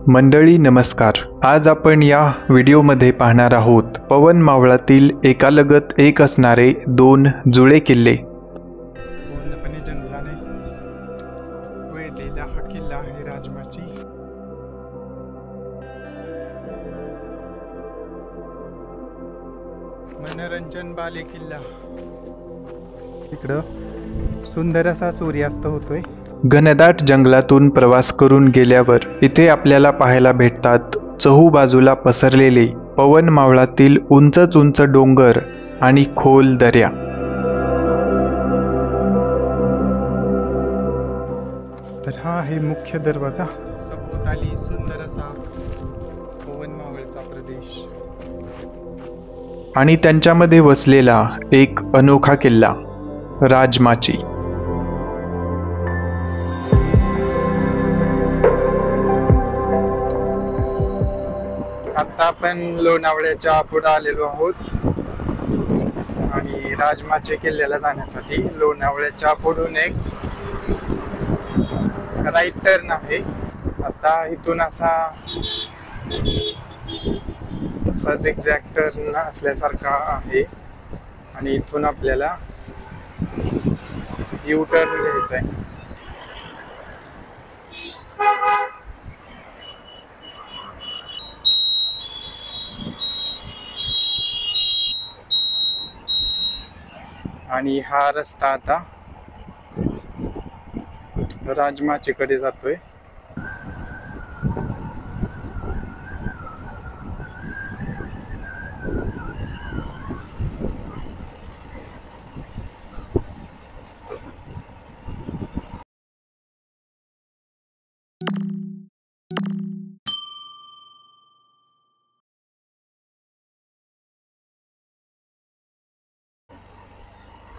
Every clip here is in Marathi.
मंडळी नमस्कार. आज आपण या व्हिडिओमध्ये पाहणार आहोत पवन मावळातील एकालगत एक असणारे दोन जुळे किल्ले. पूर्णपणे जंगलाने वेढलेला हा किल्ला आहे राजमाची. मनोरंजन बाले किल्ला. इकडं सुंदर असा सूर्यास्त होतोय. घनदाट जंगलातून प्रवास करून गेल्यावर इथे आपल्याला पाहायला भेटतात चहूबाजूला पसरलेले पवन मावळातील उंच उंच डोंगर आणि खोल दऱ्या. तर हा आहे मुख्य दरवाजा. सभोवताली सुंदर असा पवन मावळचा प्रदेश आणि त्यांच्यामध्ये वसलेला एक अनोखा किल्ला राजमाची. आता आपण लोणावळ्याच्या पुढे आलेलो आहोत आणि राजमाची किल्ल्याला जाण्यासाठी लोणावळ्याच्या पुढून एक राईट टर्न आहे. आता इथून असा एक्झॅक्ट टर्न असल्यासारखा आहे आणि इथून आपल्याला यू टर्न घ्यायचा आहे. आणि हा रस्ता आता राजमाचीकडे जातोय.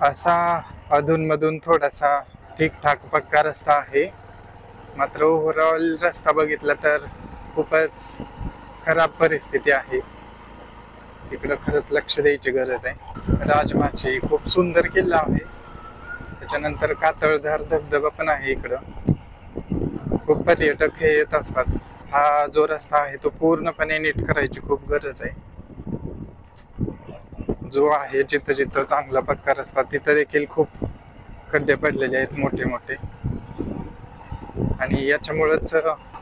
असा अधूनमधून थोडासा ठीकठाक पक्का रस्ता आहे, मात्र ओव्हरऑल रस्ता बघितला तर खूपच खराब परिस्थिती आहे. इकडं खरंच लक्ष द्यायची गरज आहे. राजमाची खूप सुंदर किल्ला आहे. त्याच्यानंतर कातळधार धबधबा पण आहे. इकडं खूप पर्यटक हे येत असतात. हा जो रस्ता आहे तो पूर्णपणे नीट करायची खूप गरज आहे. जो आहे जिथं जिथं चांगला पक्का रस्ता तिथं देखील खूप खड्डे पडलेले आहेत मोठे मोठे. आणि याच्यामुळेच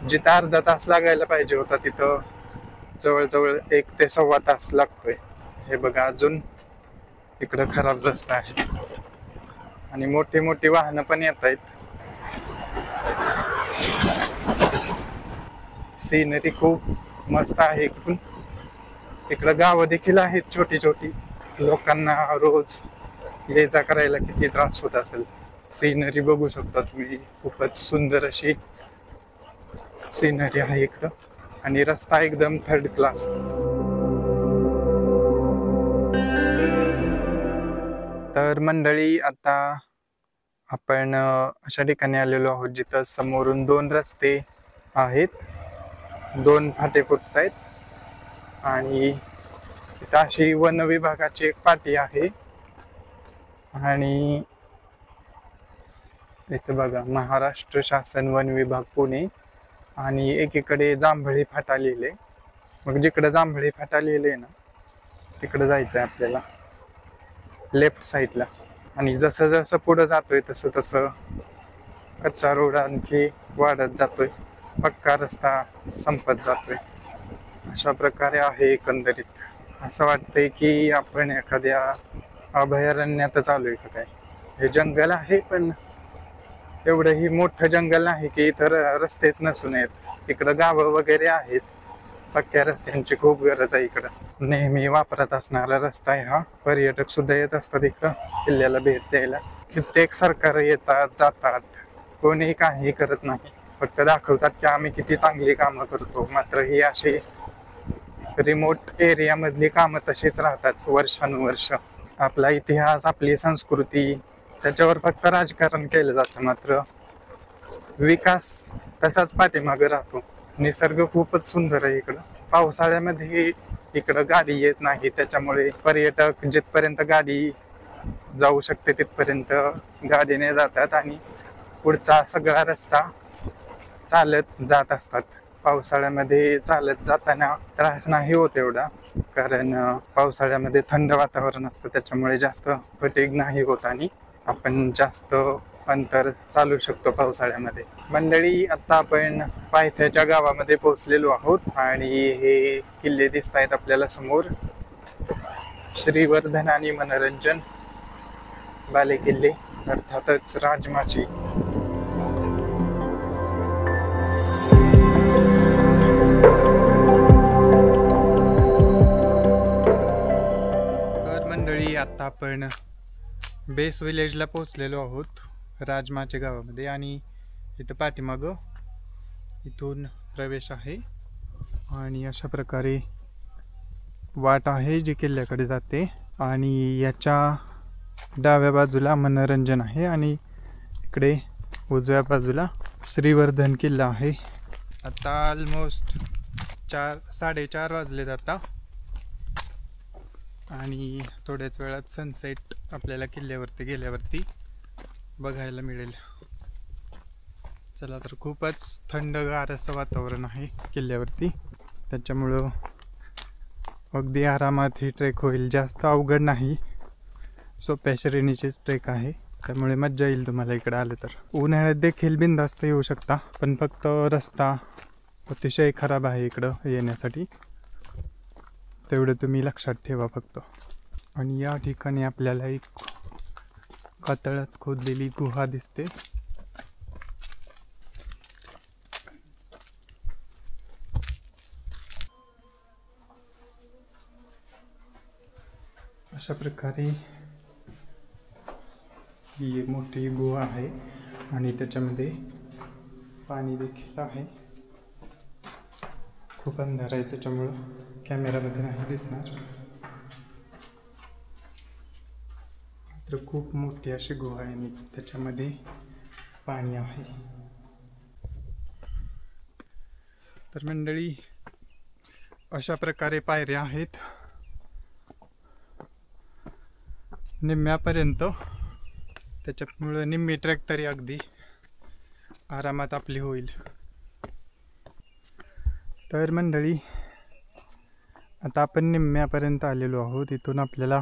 जिथं अर्धा तास लागायला पाहिजे होता तिथं जवळजवळ 1 ते सव्वा तास लागतोय. हे बघा, अजून इकडं खराब रस्ता आहे आणि मोठी मोठी वाहनं पण येत आहेत. सीनरी खूप मस्त आहे. इकडं गावं देखील आहेत छोटी छोटी. लोकांना रोज ये जा करायला किती त्रास होत असेल. सीनरी बघू शकता तुम्ही. खूपच सुंदर अशी सीनरी आहे इकडं आणि रस्ता एकदम थर्ड क्लास. तर मंडळी, आता आपण अशा ठिकाणी आलेलो आहोत जिथं समोरून 2 रस्ते आहेत. 2 फाटे फुटत आहेत आणि इथं अशी वन विभागाची एक पाटी आहे आणि इथे बघा महाराष्ट्र शासन वन विभाग पुणे आणि एकीकडे जांभळी फाटा लिहिले. मग जिकडे जांभळी फाटा लिहिले ना तिकडे जायचं आहे आपल्याला लेफ्ट साईडला. आणि जसं जसं पुढं जातोय तसं तसं कच्चा रोड आणखी वाढत जातोय, पक्का रस्ता संपत जातोय. अशा प्रकारे आहे एकंदरीत. असं वाटतंय की आपण एखाद्या अभयारण्यातच आलोय का काय. हे जंगल आहे पण एवढंही मोठं जंगल नाही की इतर रस्तेच नसून आहेत. इकडं गावं वगैरे आहेत. पक्क्या रस्त्यांची खूप गरज आहे. इकडं नेहमी वापरत असणारा रस्ता आहे हा. पर्यटक सुद्धा येत असतात इकडं किल्ल्याला भेट द्यायला. कित्येक सरकार येतात जातात, कोणीही काही करत नाही. फक्त दाखवतात की आम्ही किती चांगली कामं करतो. मात्र ही अशी रिमोट एरिया मधली कामं तशीच राहतात वर्षानुवर्ष. आपला इतिहास, आपली संस्कृती, त्याच्यावर फक्त राजकारण केलं जातं. मात्र विकास तसाच पाठीमागे राहतो. निसर्ग खूपच सुंदर आहे इकडं. पावसाळ्यामध्ये इकडं गाडी येत नाही, त्याच्यामुळे पर्यटक जिथपर्यंत गाडी जाऊ शकते तिथपर्यंत गाडीने जातात आणि पुढचा सगळा रस्ता चालत जात असतात. पावसाळ्यामध्ये चालत जाताना त्रास नाही होत एवढा, कारण पावसाळ्यामध्ये थंड वातावरण असतं, त्याच्यामुळे जास्त फटीग नाही होत आणि आपण जास्त अंतर चालू शकतो पावसाळ्यामध्ये. मंडळी, आता आपण पायथ्याच्या गावामध्ये पोहोचलेलो आहोत आणि हे किल्ले दिसत आहेत आपल्याला समोर. श्रीवर्धन आणि मनोरंजन बालेकिल्ले, अर्थातच राजमाची. तर मंडळी, आता आपण बेस विलेजला पोहोचलेलो आहोत राजमाच्या गावामध्ये आणि इथं पाठीमागं इथून प्रवेश आहे आणि अशा प्रकारे वाट आहे जी किल्ल्याकडे जाते आणि याच्या डाव्या बाजूला मनोरंजन आहे आणि इकडे उजव्या बाजूला श्रीवर्धन किल्ला आहे. आता ऑलमोस्ट 4:30 वाजले आता आणि थोड्याच वेळात सनसेट आपल्याला किल्ल्यावरती गेल्यावरती बघायला मिळेल. चला तर, खूपच थंडगार असं वातावरण आहे किल्ल्यावरती, त्याच्यामुळं अगदी आरामात ही ट्रेक होईल. जास्त अवघड नाही, सोप्या श्रेणीचीच ट्रेक आहे, त्यामुळे मज्जा येईल तुम्हाला इकडे आलं तर. उन्हाळ्यात देखील बिनधास्त येऊ शकता, पण फक्त रस्ता अतिशय खराब आहे इकडं येण्यासाठी, तेवढं तुम्ही लक्षात ठेवा फक्त. आणि या ठिकाणी आपल्याला एक कातळात खोदलेली गुहा दिसते. अशा प्रकारे ही एक मोठी गुहा आहे आणि त्याच्यामध्ये पाणी देखील आहे. खूप अंधार आहे, त्याच्यामुळं कॅमेरामध्ये नाही दिसणार. तर खूप मोठी अशी गुहा आहे आणि त्याच्यामध्ये पाणी आहे. तर मंडळी, अशा प्रकारे पायऱ्या आहेत निम्म्यापर्यंत, त्याच्यामुळं निम्मी ट्रेक तरी अगदी आरामात आपली होईल. तर मंडळी, आता आपण निम्म्यापर्यंत आलेलो आहोत. इथून आपल्याला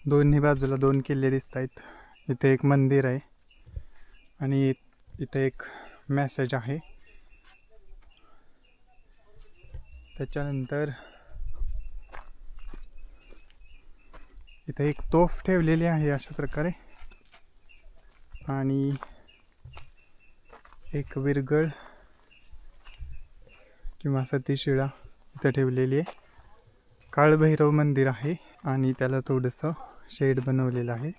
दोन्ही बाजूला 2 किल्ले दिसत आहेत. इथे एक मंदिर आहे आणि इथे एक मेसेज आहे. त्याच्यानंतर इथे एक तोफ ठेवलेली आहे अशा प्रकारे आणि एक विरगळ किंवा सतीशिळा इथं ठेवलेली आहे. काळभैरव मंदिर आहे आणि त्याला थोडंसं शेड बनवलेलं आहे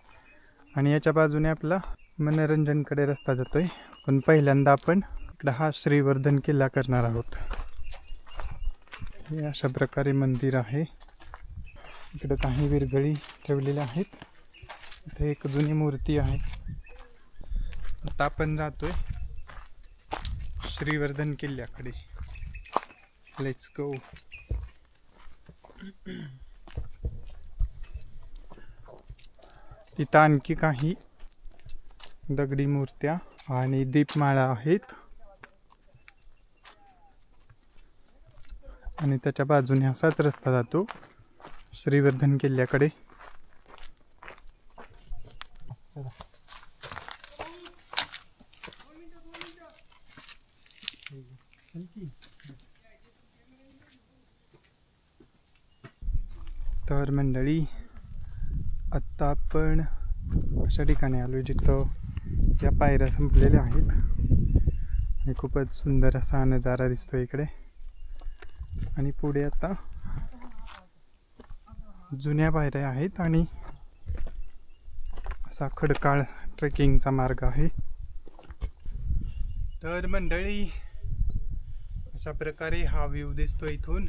आणि याच्या बाजूने आपला मनोरंजनकडे रस्ता जातोय. पण पहिल्यांदा आपण इकडं हा श्रीवर्धन किल्ला करणार आहोत. हे अशा प्रकारे मंदिर आहे. इकडं काही विरगळी ठेवलेल्या आहेत. इथे एक जुनी मूर्ती आहे. आता आपण जातोय श्रीवर्धन किल्ल्याकडे. Let's go. इथं आणखी काही दगडी मूर्त्या आणि दीपमाळा आहेत आणि त्याच्या बाजूने असाच रस्ता जातो श्रीवर्धन किल्ल्याकडे. तर मंडळी, आत्ता आपण अशा ठिकाणी आलो जिथं या पायऱ्या संपलेल्या आहेत आणि खूपच सुंदर असा नजारा दिसतो इकडे. आणि पुढे आता जुन्या पायऱ्या आहेत आणि असा खडकाळ ट्रेकिंगचा मार्ग आहे. तर मंडळी, अशा प्रकारे हा व्ह्यू दिसतो इथून.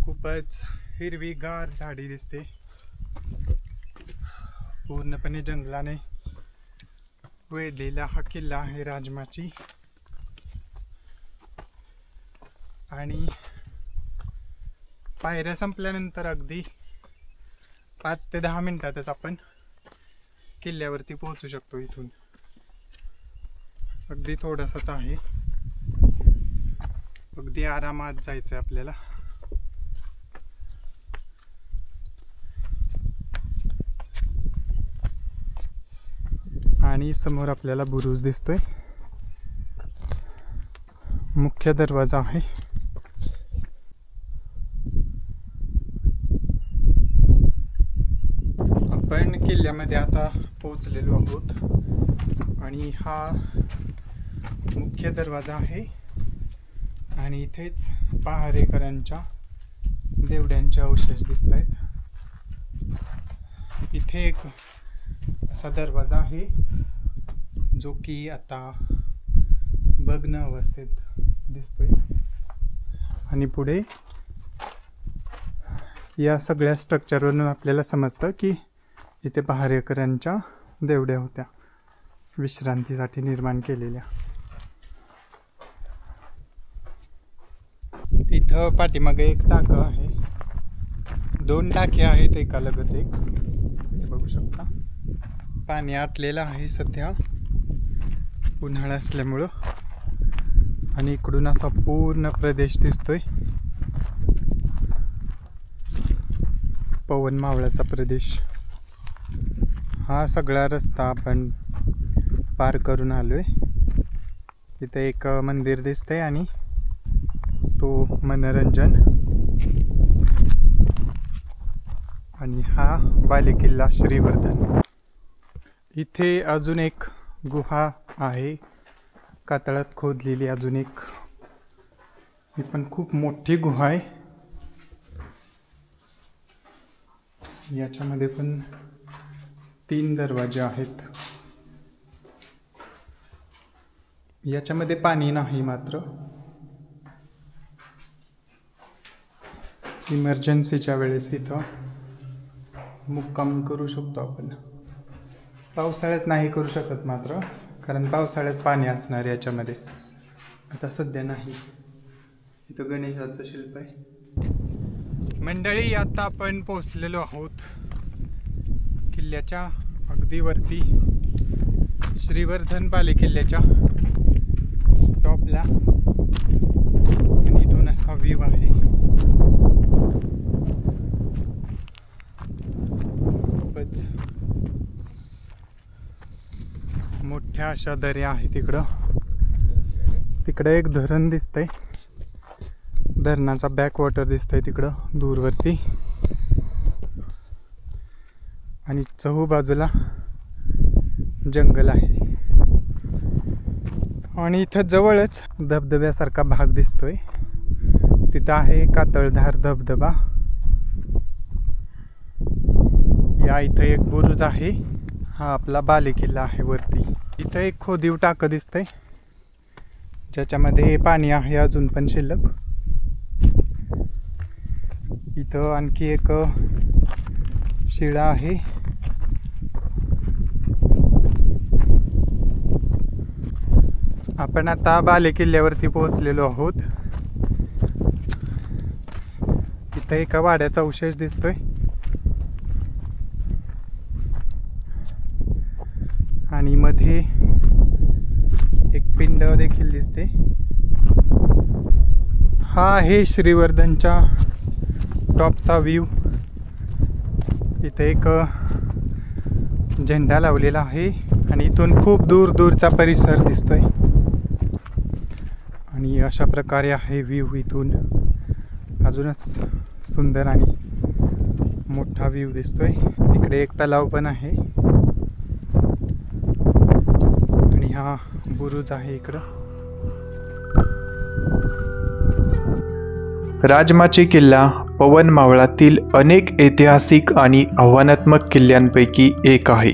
खूपच हिरवीगार झाडी दिसते. पूर्णपणे जंगलाने वेढलेला हा किल्ला आहे राजमाची. आणि पायऱ्या संपल्यानंतर अगदी 5 ते 10 मिनिटातच आपण किल्ल्यावरती पोहोचू शकतो. इथून अगदी थोडासाच आहे. अगदी आरामात जायचं आहे आपल्याला. आणि समोर आपल्याला बुरुज दिसतोय. मुख्य दरवाजा आहे. आपण किल्ल्यामध्ये आता पोहोचलेलो आहोत आणि हा मुख्य दरवाजा आहे. आणि इथेच पहारेकरांच्या देवड्यांचे अवशेष दिसत आहेत. इथे एक असा दरवाजा आहे जो की आता भग्न अवस्थेत दिसतोय. आणि पुढे या सगळ्या स्ट्रक्चरवरून आपल्याला समजतं की इथे पहारेकरांच्या देवड्या होत्या, विश्रांतीसाठी निर्माण केलेल्या. इथं पाठीमागे एक टाकं आहे. 2 टाके आहेत एका लगत एक. बघू शकता पाणी आटलेलं आहे सध्या उन्हाळा असल्यामुळं. आणि इकडून असा पूर्ण प्रदेश दिसतोय, पवन मावळाचा प्रदेश. हा सगळा रस्ता आपण पार करून आलोय. इथे एक मंदिर दिसतंय आणि तो मनोरंजन. आणि हा बालेकिल्ला श्रीवर्धन. इथे अजून एक गुहा आहे कातळात खोदलेली. अजून एक, ही पण खूप मोठी गुहा आहे. याच्यामध्ये पण 3 दरवाजे आहेत. याच्यामध्ये पाणी नाही, मात्र इमर्जन्सीच्या वेळेस इथं मुक्काम करू शकतो आपण. पावसाळ्यात नाही करू शकत मात्र, कारण पावसाळ्यात पाणी असणार याच्यामध्ये. आता सध्या नाही. इथं गणेशाचं शिल्प आहे. मंडळी, आता आपण पोहोचलेलो आहोत किल्ल्याच्या अगदी वरती, श्रीवर्धन बालेकिल्ल्याच्या टॉपला. आणि इथून असा व्ह्यू आहे. खूपच मोठ्या अशा दऱ्या आहेत तिकडं. तिकडं एक धरण दिसतंय, धरणाचा बॅकवॉटर दिसतंय तिकडं दूरवरती. आणि चहूबाजूला जंगल आहे. आणि इथं जवळच धबधब्यासारखा भाग दिसतोय. तिथं आहे कातळधार धबधबा. या इथं एक बुरुज आहे. हा आपला बालेकिल्ला आहे वरती. इथं एक खोदीव टाकं दिसतंय ज्याच्यामध्ये पाणी आहे अजून पण शिल्लक. इथं आणखी एक शिळा आहे. आपण आता बालेकिल्ल्यावरती पोहोचलेलो आहोत. इथं एका वाड्याचा अवशेष दिसतोय. आणि मध्ये एक पिंड देखील दिसते. हा आहे श्रीवर्धनच्या टॉपचा व्ह्यू. इथे एक झेंडा लावलेला आहे आणि इथून खूप दूर दूरचा परिसर दिसतोय. आणि अशा प्रकारे आहे व्ह्यू इथून. अजूनच सुंदर आणि मोठा व्ह्यू दिसतोय. इकडे एक तलाव पण आहे आणि हा बुरुज आहे इकडं. राजमाची किल्ला पवन मावळातील अनेक ऐतिहासिक आणि आव्हानात्मक किल्ल्यांपैकी एक आहे.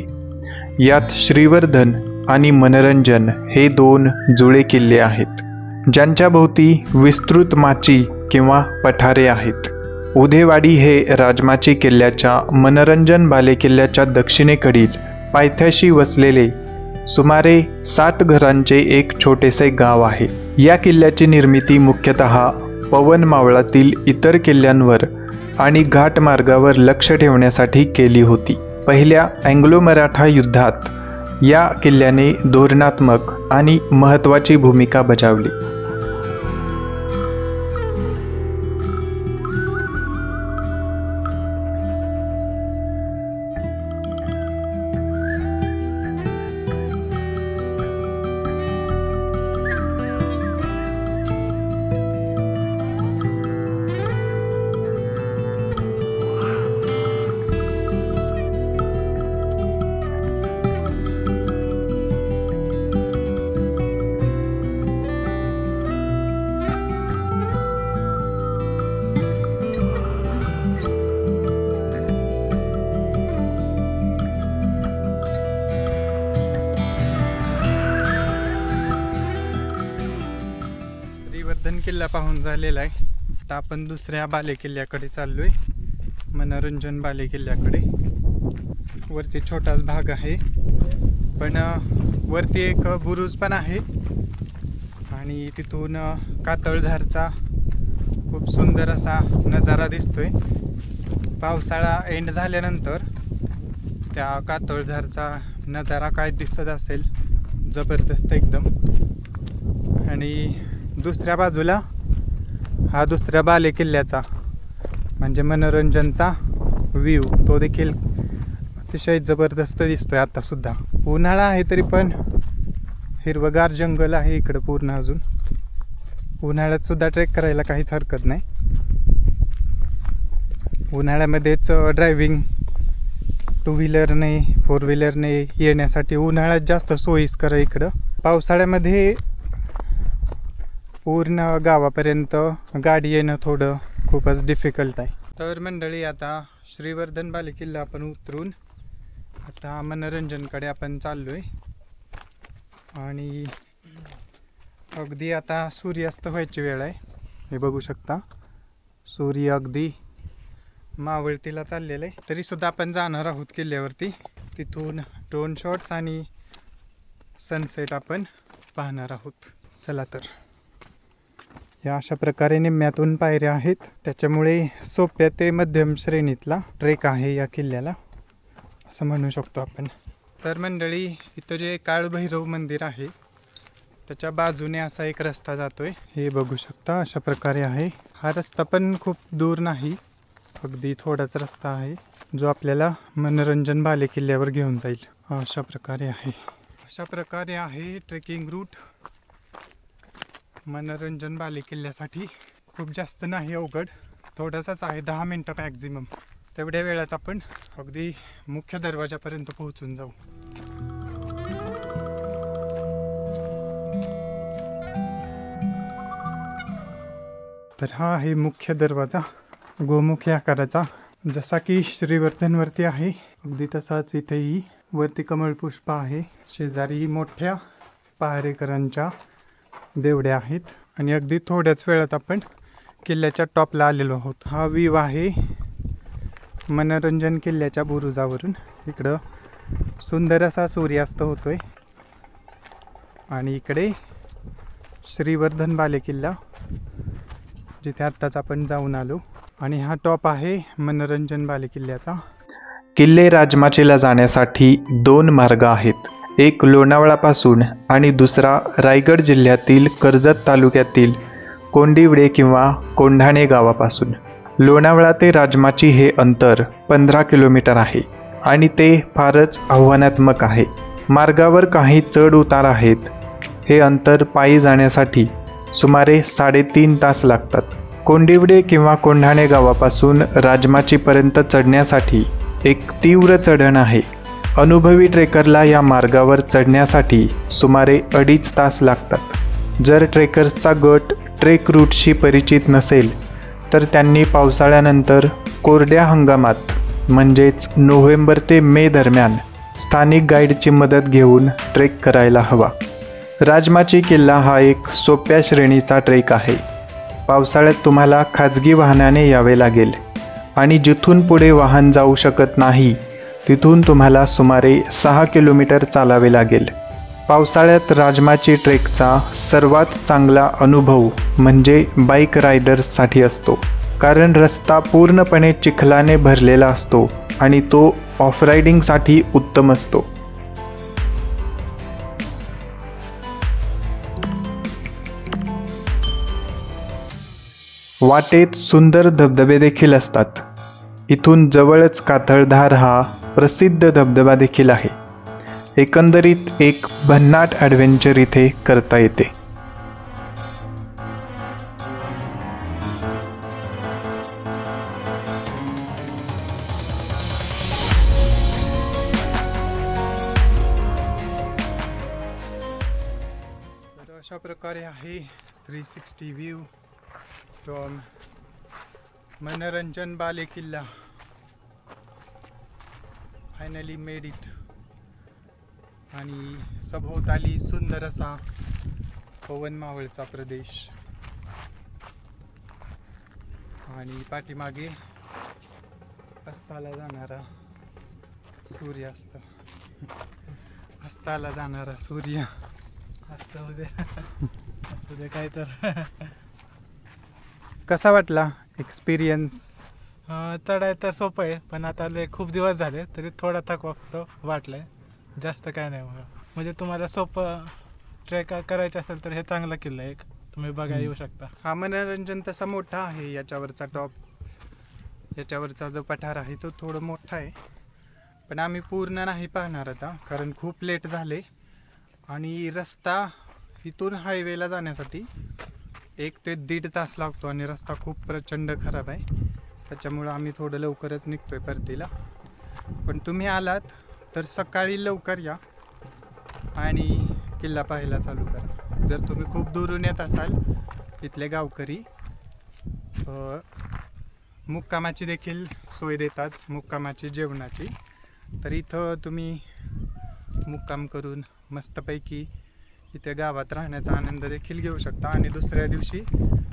यात श्रीवर्धन आणि मनोरंजन हे 2 जुळे किल्ले आहेत, ज्यांच्या भोवती विस्तृत माची किंवा पठारे आहेत. उधेवाडी हे राजमाची किल्ल्याच्या मनोरंजन बालेकिल्ल्याच्या दक्षिणेकडील पायथ्याशी वसलेले सुमारे 60 घरांचे एक छोटेसे गाव आहे. या किल्ल्याची निर्मिती मुख्यतः पवन मावळातील इतर किल्ल्यांवर आणि घाटमार्गावर लक्ष ठेवण्यासाठी केली होती. पहिल्या अँग्लो मराठा युद्धात या किल्ल्याने धोरणात्मक आणि महत्त्वाची भूमिका बजावली. श्रीवर्धन किल्ला पाहून झालेला आहे. आता आपण दुसऱ्या बालेकिल्ल्याकडे चाललोय, मनोरंजन बालेकिल्ल्याकडे. वरती छोटाच भाग आहे, पण वरती एक बुरुज पण आहे आणि तिथून कातळधारचा खूप सुंदर असा नजारा दिसतोय. पावसाळा एंड झाल्यानंतर त्या कातळधारचा नजारा काय दिसत असेल, जबरदस्त एकदम. आणि दुसऱ्या बाजूला हा दुसऱ्या बालेकिल्ल्याचा म्हणजे मनोरंजनचा व्ह्यू, तो देखील अतिशय जबरदस्त दिसतोय. आता सुद्धा उन्हाळा आहे तरी पण हिरवगार जंगल आहे इकडं पूर्ण. अजून उन्हाळ्यात सुद्धा ट्रेक करायला काहीच हरकत नाही. उन्हाळ्यामध्येच ड्रायव्हिंग टू व्हीलरने फोर व्हीलरने येण्यासाठी उन्हाळ्यात जास्त सोयीस्कर आहे इकडं. पावसाळ्यामध्ये पूर्ण गावापर्यंत गाडी येणं थोडं खूपच डिफिकल्ट आहे. तर मंडळी, आता श्रीवर्धन बालेकिल्ला आपण उतरून आता मनोरंजनकडे आपण चाललोय. आणि अगदी आता सूर्यास्त व्हायची वेळ आहे. हे बघू शकता, सूर्य अगदी मावळतीला चाललेलं आहे. तरीसुद्धा आपण जाणार आहोत किल्ल्यावरती. तिथून ड्रोन शॉट्स आणि सनसेट आपण पाहणार आहोत. चला तर. या अशा प्रकारे निम्म्यातून पायऱ्या आहेत, त्याच्यामुळे सोप्या ते मध्यम श्रेणीतला ट्रेक आहे या किल्ल्याला, असं म्हणू शकतो आपण. तर मंडळी, इथं जे काळभैरव मंदिर आहे त्याच्या बाजूने असा एक रस्ता जातोय. हे बघू शकता, अशा प्रकारे आहे. हा रस्ता पण खूप दूर नाही, अगदी थोडाच रस्ता आहे जो आपल्याला मनोरंजन बालेकिल्ल्यावर घेऊन जाईल. अशा प्रकारे आहे. अशा प्रकारे आहे ट्रेकिंग रूट मनोरंजन बालेकिल्ल्यासाठी. खूप जास्त नाही अवघड, थोडासाच आहे, 10 मिनटं मॅक्झिमम. तेवढ्या वेळात आपण अगदी मुख्य दरवाजापर्यंत पोहोचून जाऊ. तर हा आहे मुख्य दरवाजा, गोमुखी आकाराचा, जसा की श्रीवर्धनवरती आहे अगदी तसाच इथेही. वरती कमळपुष्प आहे, शेजारी मोठ्या पहारेकरांच्या देवड्या आहेत. आणि अगदी थोड्याच वेळात आपण किल्ल्याच्या टॉपला आलेलो आहोत. हा व्ह्यू आहे मनोरंजन किल्ल्याच्या बुरुजावरून. इकडं सुंदर असा सूर्यास्त होतोय आणि इकडे श्रीवर्धन बालेकिल्ला, जिथे आत्ताच आपण जाऊन आलो. आणि हा टॉप आहे मनोरंजन बालेकिल्ल्याचा. किल्ले राजमाचीला जाण्यासाठी 2 मार्ग आहेत. एक लोणावळापासून आणि दुसरा रायगड जिल्ह्यातील कर्जत तालुक्यातील कोंडिवडे किंवा कोंढाणे गावापासून. लोणावळा ते राजमाची हे अंतर 15 किलोमीटर आहे आणि ते फारच आव्हानात्मक आहे. मार्गावर काही चढ उतार आहेत. हे अंतर पायी जाण्यासाठी सुमारे 3.5 तास लागतात. कोंडिवडे किंवा कोंढाणे गावापासून राजमाचीपर्यंत चढण्यासाठी एक तीव्र चढण आहे. अनुभवी ट्रेकरला या मार्गावर चढण्यासाठी सुमारे 2.5 तास लागतात. जर ट्रेकर्सचा गट ट्रेक रूटशी परिचित नसेल तर त्यांनी पावसाळ्यानंतर कोरड्या हंगामात म्हणजेच नोव्हेंबर ते मे दरम्यान स्थानिक गाईडची मदत घेऊन ट्रेक करायला हवा. राजमाची किल्ला हा एक सोप्या श्रेणीचा ट्रेक आहे. पावसाळ्यात तुम्हाला खाजगी वाहनाने यावे लागेल आणि जिथून पुढे वाहन जाऊ शकत नाही तिथून तुम्हाला सुमारे 6 किलोमीटर चालावे लागेल. पावसाळ्यात राजमाची ट्रेकचा सर्वात चांगला अनुभव म्हणजे बाईक रायडर्ससाठी असतो, कारण रस्ता पूर्णपणे चिखलाने भरलेला असतो आणि तो ऑफ रायडिंगसाठी उत्तम असतो. वाटेत सुंदर धबधबे देखील असतात. इथून जवळच कातळधार हा प्रसिद्ध धबधबा देखील आहे. एकंदरीत एक भन्नाट ॲडव्हेंचर इथे करता येते. तर अशा प्रकारे आहे 360 व्ह्यू फ्रॉम मनोरंजन बालेकिल्ला. Finally made it. आणि सभोवताली सुंदर असा पवन मावळचा प्रदेश. आणि पाठीमागे अस्ताला जाणारा सूर्यास्त, अस्ताला जाणारा सूर्य असं दे काय तर. कसा वाटला एक्सपिरियन्स? चढाय तर सोपं आहे, पण आता खूप दिवस झाले तरी थोडा थकवा फक्त वाटलाय, जास्त काय नाही. म्हणजे तुम्हाला सोपं ट्रेक करायचं असेल तर हे चांगला किल्ला एक तुम्ही बघायला येऊ शकता. हा मनोरंजन तसा मोठा आहे, याच्यावरचा टॉप, याच्यावरचा जो पठार आहे तो थोडं मोठा आहे, पण आम्ही पूर्ण नाही पाहणार आता कारण खूप लेट झाले आणि रस्ता इथून हायवेला जाण्यासाठी 1 ते 1.5 तास लागतो आणि रस्ता खूप प्रचंड खराब आहे, त्याच्यामुळं आम्ही थोडं लवकरच निघतोय परतीला. पण तुम्ही आलात तर सकाळी लवकर या आणि किल्ला पाहायला चालू करा. जर तुम्ही खूप दुरून येत असाल, इथले गावकरी मुक्कामाची देखील सोय देतात, मुक्कामाची, जेवणाची. तर इथं तुम्ही मुक्काम करून मस्तपैकी इथे गावात राहण्याचा आनंद देखील घेऊ शकता आणि दुसऱ्या दिवशी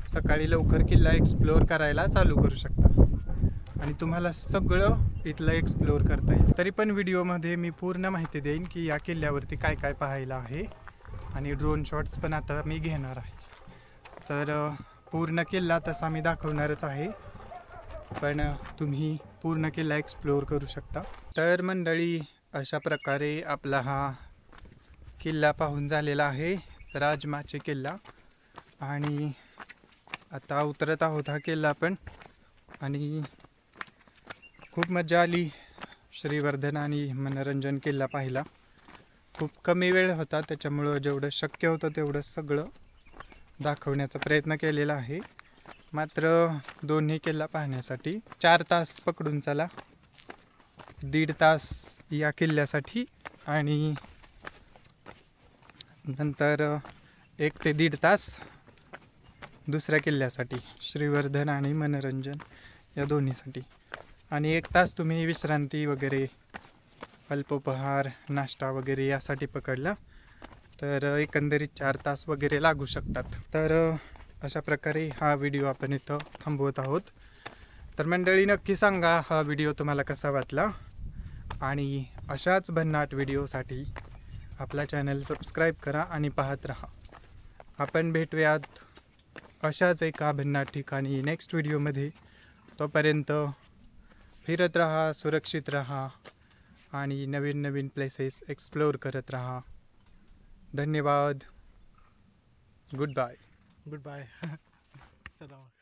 सकाळी लवकर किल्ला एक्सप्लोअर करायला चालू करू शकता आणि तुम्हाला सगळं इथलं एक्सप्लोअर करता येईल. तरी पण व्हिडिओमध्ये मी पूर्ण माहिती देईन की या किल्ल्यावरती काय काय पाहायला आहे आणि ड्रोन शॉट्स पण आता मी घेणार आहे. तर पूर्ण किल्ला तसा मी दाखवणारच आहे, पण तुम्ही पूर्ण किल्ला एक्सप्लोअर करू शकता. तर मंडळी, अशा प्रकारे आपला हा किल्ला पाहून झालेला आहे, राजमाची किल्ला. आणि आता उतरत आहोत हा किल्ला पण. आणि खूप मजा आली श्रीवर्धन आणि मनोरंजन किल्ला पाहिला. खूप कमी वेळ होता, त्याच्यामुळं जेवढं शक्य होतं तेवढं सगळं दाखवण्याचा प्रयत्न केलेला आहे. मात्र दोन्ही किल्ला पाहण्यासाठी 4 तास पकडून चला, 1.5 तास या किल्ल्यासाठी आणि नंतर 1 ते 1.5 तास दुसऱ्या किल्ल्यासाठी, श्रीवर्धन आणि मनोरंजन या दोन्हीसाठी. आणि 1 तास तुम्ही विश्रांती वगैरे, अल्पोपहार, नाश्ता वगैरे यासाठी पकडला तर एकंदरीत 4 तास वगैरे लागू शकतात. तर अशा प्रकारे हा व्हिडिओ आपण इथं थांबवत आहोत. तर मंडळी, नक्की सांगा हा व्हिडिओ तुम्हाला कसा वाटला आणि अशाच भन्नाट व्हिडिओसाठी आपला चॅनल सबस्क्राईब करा आणि पाहत राहा. आपण भेटूयात अशाच एका भन्नाट ठिकाणी नेक्स्ट व्हिडिओमध्ये. तोपर्यंत फिरत राहा, सुरक्षित राहा आणि नवीन नवीन प्लेसेस एक्सप्लोअर करत राहा. धन्यवाद. Goodbye. Goodbye. चला मग.